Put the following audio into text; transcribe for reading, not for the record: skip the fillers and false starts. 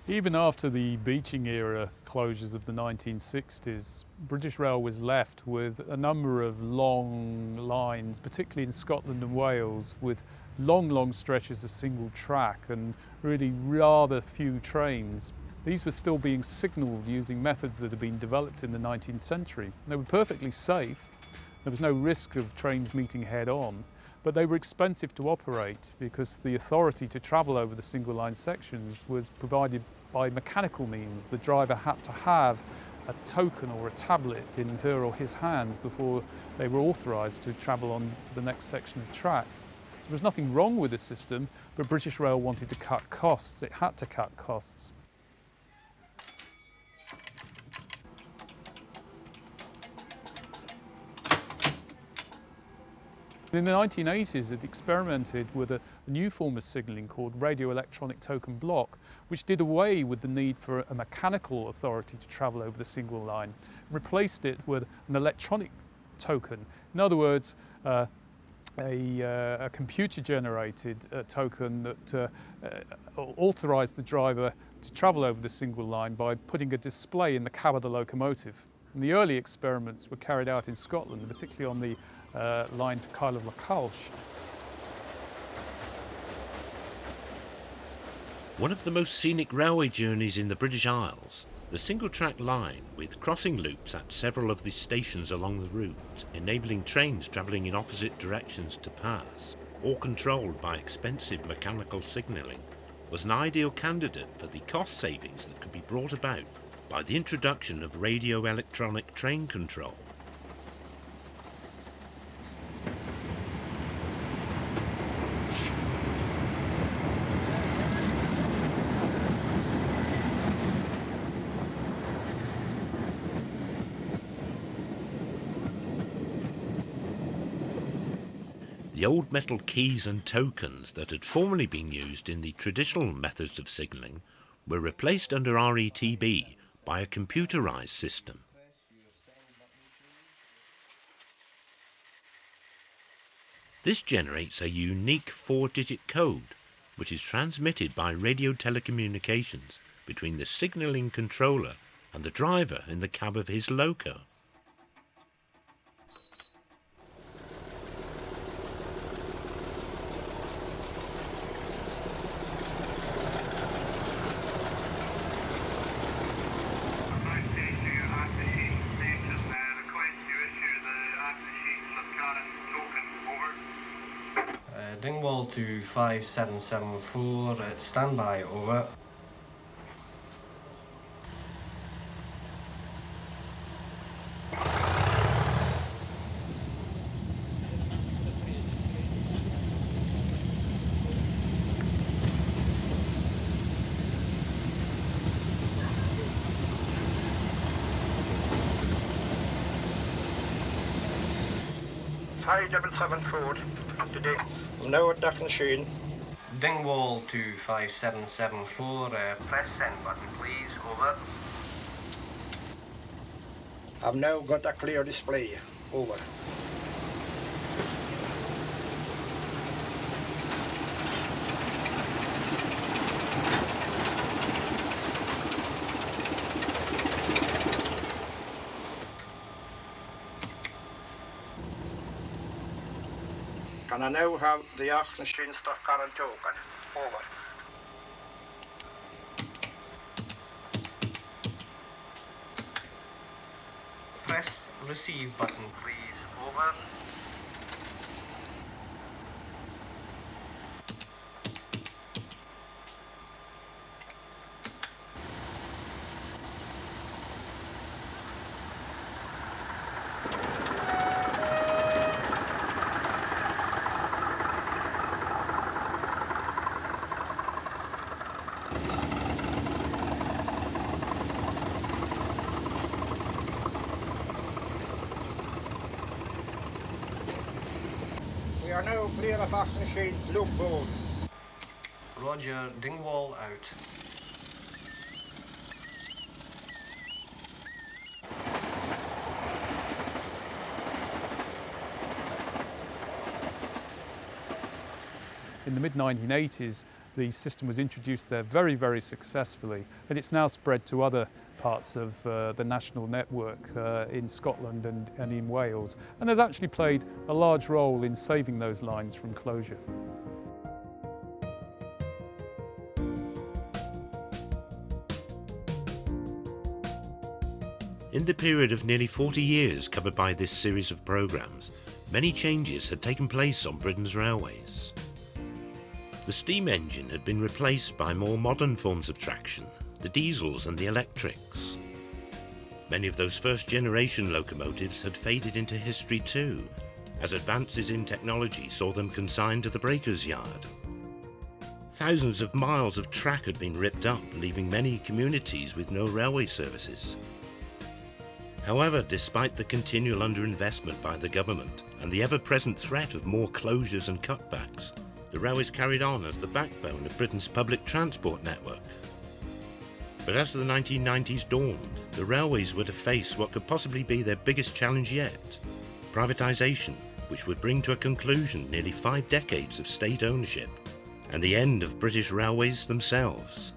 Even after the Beeching era closures of the 1960s, British Rail was left with a number of long lines, particularly in Scotland and Wales, with long stretches of single track and really rather few trains. These were still being signalled using methods that had been developed in the 19th century. They were perfectly safe. There was no risk of trains meeting head on, but they were expensive to operate because the authority to travel over the single line sections was provided by mechanical means. The driver had to have a token or a tablet in her or his hands before they were authorised to travel on to the next section of track. So there was nothing wrong with the system, but British Rail wanted to cut costs. It had to cut costs. In the 1980s, it experimented with a new form of signalling called radio electronic token block, which did away with the need for a mechanical authority to travel over the single line, replaced it with an electronic token. In other words, a computer-generated token that authorised the driver to travel over the single line by putting a display in the cab of the locomotive. And the early experiments were carried out in Scotland, particularly on the line to KIDDY. One of the most scenic railway journeys in the British Isles, the single-track line with crossing loops at several of the stations along the route, enabling trains travelling in opposite directions to pass, or controlled by expensive mechanical signalling, was an ideal candidate for the cost savings that could be brought about by the introduction of radio electronic train control. The old metal keys and tokens that had formerly been used in the traditional methods of signalling were replaced under RETB by a computerized system. This generates a unique 4-digit code which is transmitted by radio telecommunications between the signalling controller and the driver in the cab of his loco. Dingwall to 5774, standby, over. Hi, 774, up to date. I'm now at ACHNASHEEN. Dingwall to 5774, Press send button, please, over. I've now got a clear display. Over. Can I now have the ACHNASHEEN stuff current token? Over. press receive button, please, over. We are now clear of ACHNASHEEN loop board. Roger, Dingwall out. In the mid-1980s, The system was introduced there very, very successfully, and it's now spread to other parts of the national network in Scotland and in Wales, and has actually played a large role in saving those lines from closure. In the period of nearly 40 years covered by this series of programmes, many changes had taken place on Britain's railways. The steam engine had been replaced by more modern forms of traction, the diesels and the electrics. Many of those first-generation locomotives had faded into history too, as advances in technology saw them consigned to the breaker's yard. Thousands of miles of track had been ripped up, leaving many communities with no railway services. However, despite the continual underinvestment by the government and the ever-present threat of more closures and cutbacks, the railways carried on as the backbone of Britain's public transport network. But as the 1990s dawned, the railways were to face what could possibly be their biggest challenge yet: privatisation, which would bring to a conclusion nearly 5 decades of state ownership, and the end of British railways themselves.